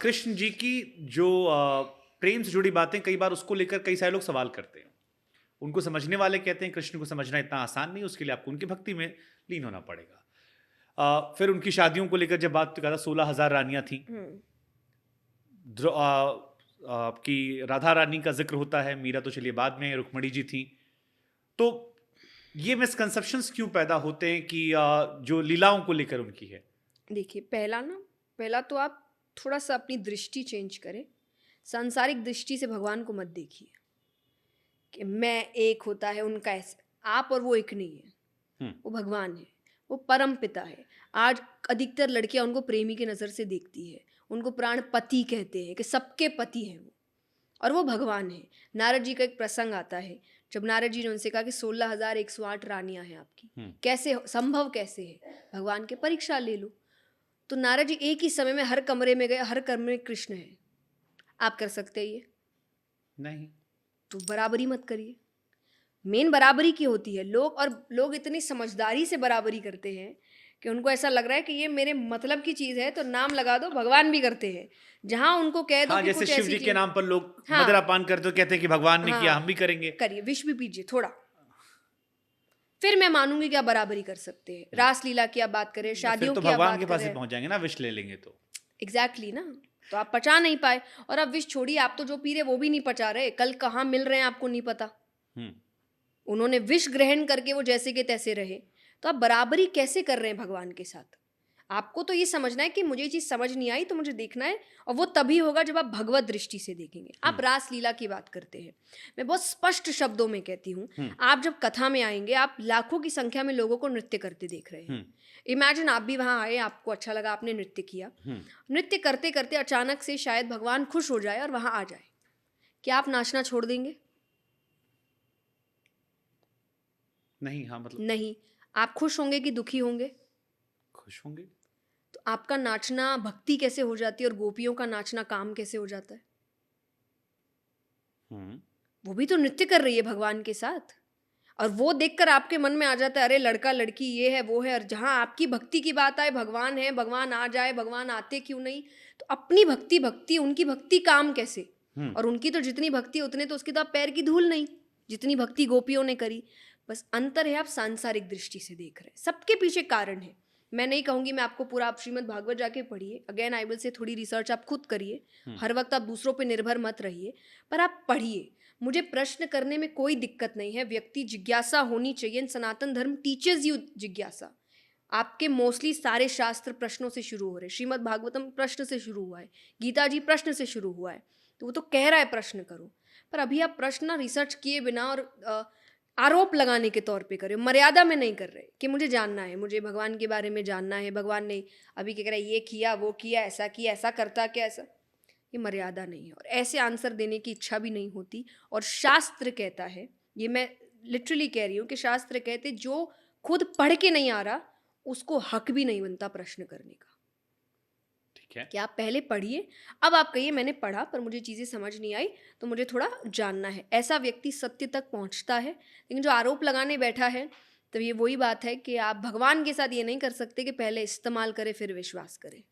कृष्ण जी की जो प्रेम से जुड़ी बातें, कई बार उसको लेकर कई सारे लोग सवाल करते हैं। उनको समझने वाले कहते हैं कृष्ण को समझना इतना आसान नहीं, उसके लिए आपको उनकी भक्ति में लीन होना पड़ेगा। फिर उनकी शादियों को लेकर जब बात कहा, 16,000 रानियां थी। आपकी राधा रानी का जिक्र होता है, मीरा तो चलिए बाद में, रुक्मणी जी थी। तो ये मिसकंसेप्शंस क्यों पैदा होते हैं कि जो लीलाओं को लेकर उनकी है? देखिए, पहला तो आप थोड़ा सा अपनी दृष्टि चेंज करें। सांसारिक दृष्टि से भगवान को मत देखिए कि मैं एक होता है उनका ऐसा। आप और वो एक नहीं है, वो भगवान है, वो परम पिता है। आज अधिकतर लड़कियां उनको प्रेमी की नज़र से देखती है, उनको प्राण पति कहते हैं कि सबके पति हैं वो, और वो भगवान है। नारद जी का एक प्रसंग आता है, जब नारद जी ने उनसे कहा कि 16,108 रानियां हैं आपकी, कैसे संभव कैसे है? भगवान के परीक्षा ले लो। तो नारद जी एक ही समय में हर कमरे में गए, हर कमरे में कृष्ण है। आप कर सकते हैं ये? नहीं। तो बराबरी मत करिए। मेन बराबरी की होती है। लोग इतनी समझदारी से बराबरी करते हैं कि उनको ऐसा लग रहा है कि ये मेरे मतलब की चीज़ है, तो नाम लगा दो। भगवान भी करते हैं, जहाँ उनको कह दो हाँ, कि जैसे कुछ शिव ऐसी जी के चीज़। नाम पर लोग हाँ, मदिरापान करते हो, कहते हैं कि भगवान ने किया, हम हाँ, भी करेंगे। करिए, विष भी पीजिए थोड़ा, फिर मैं मानूंगी कि आप बराबरी कर सकते हैं। रासलीला की आप बात करें, फिर शादियों तो की आप भगवान बात के कर पास ही रहे हैं। पहुंच जाएंगे ना, विष ले लेंगे तो। एग्जैक्टली ना। तो आप पचा नहीं पाए, और अब विष छोड़िए, आप तो जो पी रहे वो भी नहीं पचा रहे। कल कहाँ मिल रहे हैं आपको नहीं पता। हम्म। उन्होंने विष ग्रहण करके वो जैसे के तैसे रहे। तो आप बराबरी कैसे कर रहे हैं भगवान के साथ? आपको तो ये समझना है कि मुझे ये चीज़ समझ नहीं आई तो मुझे देखना है, और वो तभी होगा जब आप भगवत दृष्टि से देखेंगे। आप रासलीला की बात करते हैं, मैं बहुत स्पष्ट शब्दों में कहती हूँ, आप जब कथा में आएंगे, आप लाखों की संख्या में लोगों को नृत्य करते देख रहे हैं। इमेजिन आप भी वहाँ आए, आपको अच्छा लगा, आपने नृत्य किया। नृत्य करते करते अचानक से शायद भगवान खुश हो जाए और वहाँ आ जाए, क्या आप नाचना छोड़ देंगे? नहीं। हाँ, मतलब नहीं। आप खुश होंगे कि दुखी होंगे? खुश होंगे। तो आपका नाचना भक्ति कैसे हो जाती है, और गोपियों का नाचना काम कैसे हो जाता है? हम्म। वो भी तो नृत्य कर रही है भगवान के साथ, और वो देखकर आपके मन में आ जाता है, अरे लड़का लड़की ये है वो है। और जहाँ आपकी भक्ति की बात आए, भगवान है, भगवान आ जाए, भगवान आते क्यों नहीं? तो अपनी भक्ति भक्ति, उनकी भक्ति काम कैसे? और उनकी तो जितनी भक्ति उतने तो उसकी तो आप पैर की धूल नहीं, जितनी भक्ति गोपियों ने करी। बस अंतर है, आप सांसारिक दृष्टि से देख रहे हैं। सबके पीछे कारण है। मैं नहीं कहूंगी, मैं आपको पूरा, आप श्रीमद् भागवत जाके पढ़िए, अगेन आई विल से, थोड़ी रिसर्च आप खुद करिए। हर वक्त आप दूसरों पे निर्भर मत रहिए, पर आप पढ़िए। मुझे प्रश्न करने में कोई दिक्कत नहीं है, व्यक्ति जिज्ञासा होनी चाहिए। सनातन धर्म टीचर्स यू जिज्ञासा। आपके मोस्टली सारे शास्त्र प्रश्नों से शुरू हो रहे हैं। श्रीमद् भागवतम प्रश्न से शुरू हुआ है, गीता जी प्रश्न से शुरू हुआ है। तो वो तो कह रहा है प्रश्न करो, पर अभी आप प्रश्न ना रिसर्च किए बिना और आरोप लगाने के तौर पे करे, मर्यादा में नहीं कर रहे कि मुझे जानना है, मुझे भगवान के बारे में जानना है। भगवान ने अभी क्या कह रहा है, ये किया वो किया, ऐसा किया, ऐसा करता क्या, ऐसा। ये मर्यादा नहीं है, और ऐसे आंसर देने की इच्छा भी नहीं होती। और शास्त्र कहता है, ये मैं लिटरली कह रही हूँ कि शास्त्र कहते जो खुद पढ़ के नहीं आ रहा, उसको हक भी नहीं बनता प्रश्न करने का। ठीक है। कि आप पहले पढ़िए, अब आप कहिए मैंने पढ़ा पर मुझे चीज़ें समझ नहीं आई, तो मुझे थोड़ा जानना है। ऐसा व्यक्ति सत्य तक पहुंचता है। लेकिन जो आरोप लगाने बैठा है, तो ये वही बात है कि आप भगवान के साथ ये नहीं कर सकते कि पहले इस्तेमाल करें फिर विश्वास करें।